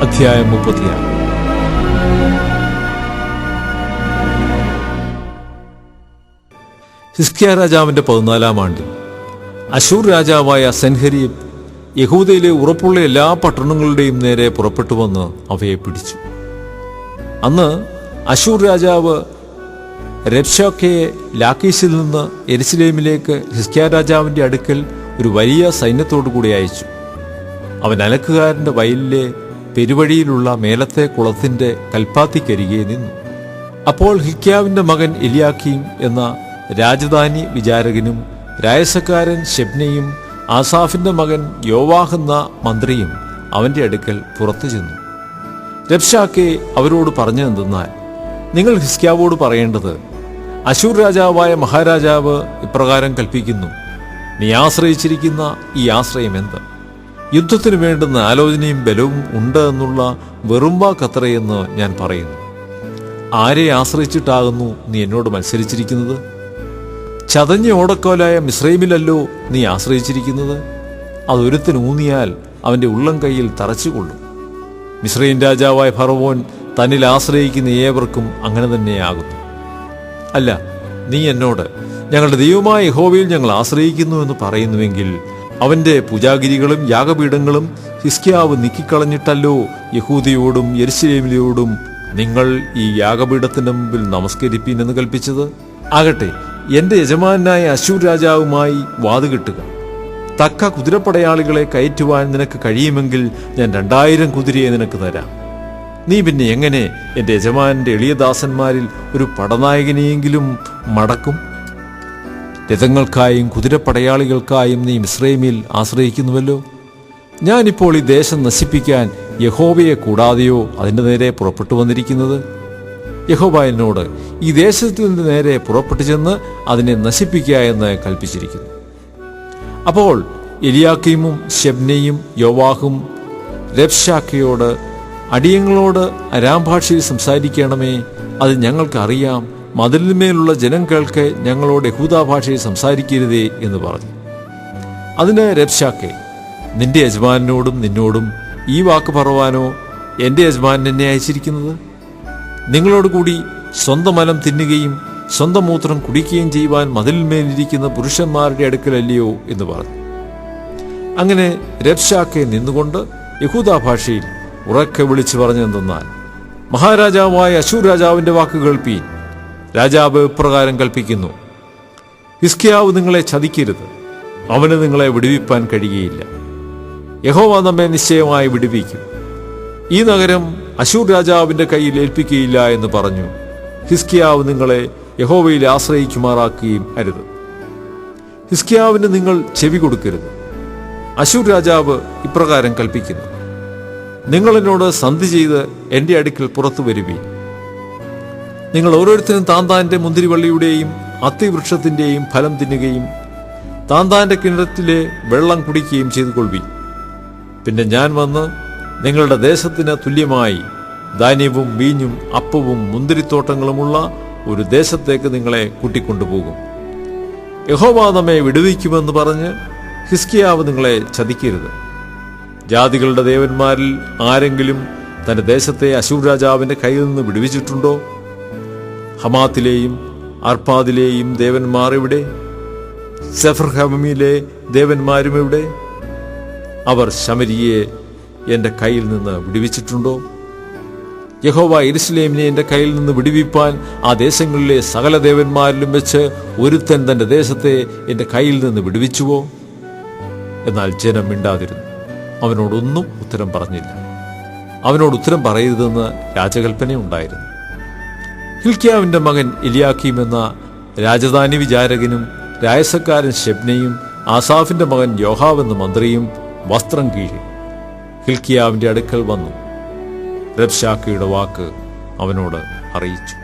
അധ്യായം 36. ഹിസ്കിയാ രാജാവിന്റെ 14-ാം ആണ്ടിൽ അശൂർ രാജാവായ സെൻഹെരീബ് യഹൂദയിലെ ഉറപ്പുള്ള എല്ലാ പട്ടണങ്ങളുടെയും നേരെ പുറപ്പെട്ടു വന്ന് അവയെ പിടിച്ചു. അന്ന് അശൂർ രാജാവ് രബ്ശാക്കയെ ലാക്കീശിൽ നിന്ന് യെരുശലേമിലേക്ക് ഹിസ്കിയാ രാജാവിന്റെ അടുക്കൽ ഒരു വലിയ സൈന്യത്തോടു കൂടി അയച്ചു. അവൻ അലക്കുകാരന്റെ വയലിലെ പെരുവഴിയിലുള്ള മേലത്തെ കുളത്തിന്റെ കൽപ്പാത്തിക്കരികെ നിന്നു. അപ്പോൾ ഹില്ക്കിയാവിന്റെ മകൻ എലിയാക്കീം എന്ന രാജധാനി വിചാരകനും രായസക്കാരൻ ശെബ്നയും ആസാഫിന്റെ മകൻ യോവാഹ് എന്ന മന്ത്രിയും അവന്റെ അടുക്കൽ പുറത്തു ചെന്നു. രബ്ശാക്കെ അവരോട് പറഞ്ഞതെന്തെന്നാൽ, നിങ്ങൾ ഹിസ്കിയാവോട് പറയേണ്ടത്, അശൂർ രാജാവായ മഹാരാജാവ് ഇപ്രകാരം കൽപ്പിക്കുന്നു, നീ ആശ്രയിച്ചിരിക്കുന്ന ഈ ആശ്രയം എന്ത്? യുദ്ധത്തിന് വേണ്ടുന്ന ആലോചനയും ബലവും ഉണ്ട് എന്നുള്ള വെറും വാക്കത്രയെന്ന് ഞാൻ പറയുന്നു. ആരെ ആശ്രയിച്ചിട്ടാകുന്നു നീ എന്നോട് മത്സരിച്ചിരിക്കുന്നത്? ചതഞ്ഞ ഓടക്കോലായ മിസ്രൈമിലല്ലോ നീ ആശ്രയിച്ചിരിക്കുന്നത്. അതൊരുത്തനൂന്നിയാൽ അവന്റെ ഉള്ളം കൈയിൽ തറച്ചുകൊള്ളും. മിസ്രൈം രാജാവായ ഫറവോൻ തന്നിൽ ആശ്രയിക്കുന്ന ഏവർക്കും അങ്ങനെ തന്നെയാകുന്നു. അല്ല, നീ എന്നോട് ഞങ്ങളുടെ ദൈവമായ യഹോവയിൽ ഞങ്ങൾ ആശ്രയിക്കുന്നു എന്ന് പറയുന്നുവെങ്കിൽ അവന്റെ പൂജാഗിരികളും യാഗപീഠങ്ങളും ഹിസ്കിയാവ് നീക്കിക്കളഞ്ഞിട്ടല്ലോ യഹൂദയോടും യെരുശലേമിലോടും നിങ്ങൾ ഈ യാഗപീഠത്തിന്റെ മുമ്പിൽ നമസ്കരിപ്പീൻ എന്ന് കൽപ്പിച്ചത്? ആകട്ടെ, എന്റെ യജമാനായ അശൂർ രാജാവുമായി വാതുകെട്ടുക. തക്ക കുതിരപ്പടയാളികളെ കയറ്റുവാൻ നിനക്ക് കഴിയുമെങ്കിൽ ഞാൻ 2000 കുതിരയെ നിനക്ക് തരാം. നീ പിന്നെ എങ്ങനെ എന്റെ യജമാനന്റെ എളിയദാസന്മാരിൽ ഒരു പടനായകനെയെങ്കിലും മടക്കും? രഥങ്ങൾക്കായും കുതിരപ്പടയാളികൾക്കായും നീ മിസ്രൈമിൽ ആശ്രയിക്കുന്നുവല്ലോ. ഞാനിപ്പോൾ ഈ ദേശം നശിപ്പിക്കാൻ യഹോവയെ കൂടാതെയോ അതിൻ്റെ നേരെ പുറപ്പെട്ടു വന്നിരിക്കുന്നത്? യഹോവ എന്നോട് ഈ ദേശത്തിൽ നിന്ന് നേരെ പുറപ്പെട്ടു ചെന്ന് അതിനെ നശിപ്പിക്കുക എന്ന് കൽപ്പിച്ചിരിക്കുന്നു. അപ്പോൾ എലിയാക്കീമും ശെബ്നയും യോവാഹും രബ്ശാക്കയോട്, അടിയങ്ങളോട് അരാം ഭാഷയിൽ സംസാരിക്കണമേ, അത് ഞങ്ങൾക്കറിയാം. മതിലിന്മേലുള്ള ജനം കേൾക്കെ ഞങ്ങളോട് യഹൂദാ ഭാഷയിൽ സംസാരിക്കരുതേ എന്ന് പറഞ്ഞു. അതിന് രബ്ശാക്കെ, നിന്റെ യജമാനോടും നിന്നോടും ഈ വാക്ക് പറവാനോ എന്റെ യജമാനൻ എന്നെ അയച്ചിരിക്കുന്നത്? നിങ്ങളോടുകൂടി സ്വന്തം മലം തിന്നുകയും സ്വന്തം മൂത്രം കുടിക്കുകയും ചെയ്യുവാൻ മതിലിന്മേലിരിക്കുന്ന പുരുഷന്മാരുടെ അടുക്കലല്ലയോ എന്ന് പറഞ്ഞു. അങ്ങനെ രബ്ശാക്കെ നിന്നുകൊണ്ട് യഹൂദാ ഭാഷയിൽ ഉറക്കെ വിളിച്ചു പറഞ്ഞെന്തെന്നാൽ, മഹാരാജാവായ അശൂർ രാജാവിന്റെ വാക്ക് കേൾപ്പീൻ. രാജാവ് ഇപ്രകാരം കൽപ്പിക്കുന്നു, ഹിസ്കിയാവ് നിങ്ങളെ ചതിക്കരുത്. അവന് നിങ്ങളെ വിടുവിപ്പാൻ കഴിയുകയില്ല. യഹോവ നമ്മെ നിശ്ചയമായി വിടുവിക്കും. ഈ നഗരം അശൂർ രാജാവിന്റെ കയ്യിൽ ഏൽപ്പിക്കുകയില്ല എന്ന് പറഞ്ഞു. ഹിസ്കിയാവ് നിങ്ങളെ യഹോവയിൽ ആശ്രയിക്കുമാറാക്കുകയും അരുത്. ഹിസ്കിയാവിന് നിങ്ങൾ ചെവി കൊടുക്കരുത്. അശൂർ രാജാവ് ഇപ്രകാരം കൽപ്പിക്കുന്നു, നിങ്ങൾ എന്നോട് സന്ധി ചെയ്ത് എന്റെ അടുക്കൽ പുറത്തു വരുവീൻ. നിങ്ങൾ ഓരോരുത്തരും താന്താന്റെ മുന്തിരിവള്ളിയുടെയും അത്തിവൃക്ഷത്തിന്റെയും ഫലം തിന്നുകയും താന്താന്റെ കിണറ്റിലെ വെള്ളം കുടിക്കുകയും ചെയ്തു കൊള്ളുവീൻ. പിന്നെ ഞാൻ വന്ന് നിങ്ങളുടെ ദേശത്തിന് തുല്യമായി ധാന്യവും വീഞ്ഞും അപ്പവും മുന്തിരിത്തോട്ടങ്ങളുമുള്ള ഒരു ദേശത്തേക്ക് നിങ്ങളെ കൂട്ടിക്കൊണ്ടുപോകും. യഹോവ നമ്മെ വിടുവിക്കുമെന്ന് പറഞ്ഞ് ഹിസ്കിയാവ് നിങ്ങളെ ചതിക്കരുത്. ജാതികളുടെ ദേവന്മാരിൽ ആരെങ്കിലും തന്റെ ദേശത്തെ അശൂർ രാജാവിന്റെ കയ്യിൽ നിന്ന് വിടുവിച്ചിട്ടുണ്ടോ? ഹമാത്തിലെയും അർപ്പാദിലെയും ദേവന്മാർ എവിടെ? സെഫർഹമിലെ ദേവന്മാരും എവിടെ? അവർ ശമരിയെ എന്റെ കയ്യിൽ നിന്ന് വിടുവിച്ചിട്ടുണ്ടോ? യഹോവ യെരുശലേമിനെ എന്റെ കയ്യിൽ നിന്ന് വിടുവിപ്പാൻ ആ ദേശങ്ങളിലെ സകല ദേവന്മാരിലും വെച്ച് ഒരുത്തൻ തന്റെ ദേശത്തെ എന്റെ കയ്യിൽ നിന്ന് വിടുവിച്ചുവോ? എന്നാൽ ജനം മിണ്ടാതിരുന്നു. അവനോടൊന്നും ഉത്തരം പറഞ്ഞില്ല. അവനോട് ഉത്തരം പറയരുതെന്ന് രാജകൽപ്പനയുണ്ടായിരുന്നു. ഹില്ക്കിയാവിന്റെ മകൻ എലിയാക്കീം എന്ന രാജധാനി വിചാരകനും രായസക്കാരൻ ശെബ്നയും ആസാഫിന്റെ മകൻ യോഹാവ് എന്ന മന്ത്രിയും വസ്ത്രം കീഴി ഹില്ക്കിയാവിന്റെ അടുക്കൽ വന്നു. രബ്ശാക്കയുടെ വാക്ക് അവനോട് അറിയിച്ചു.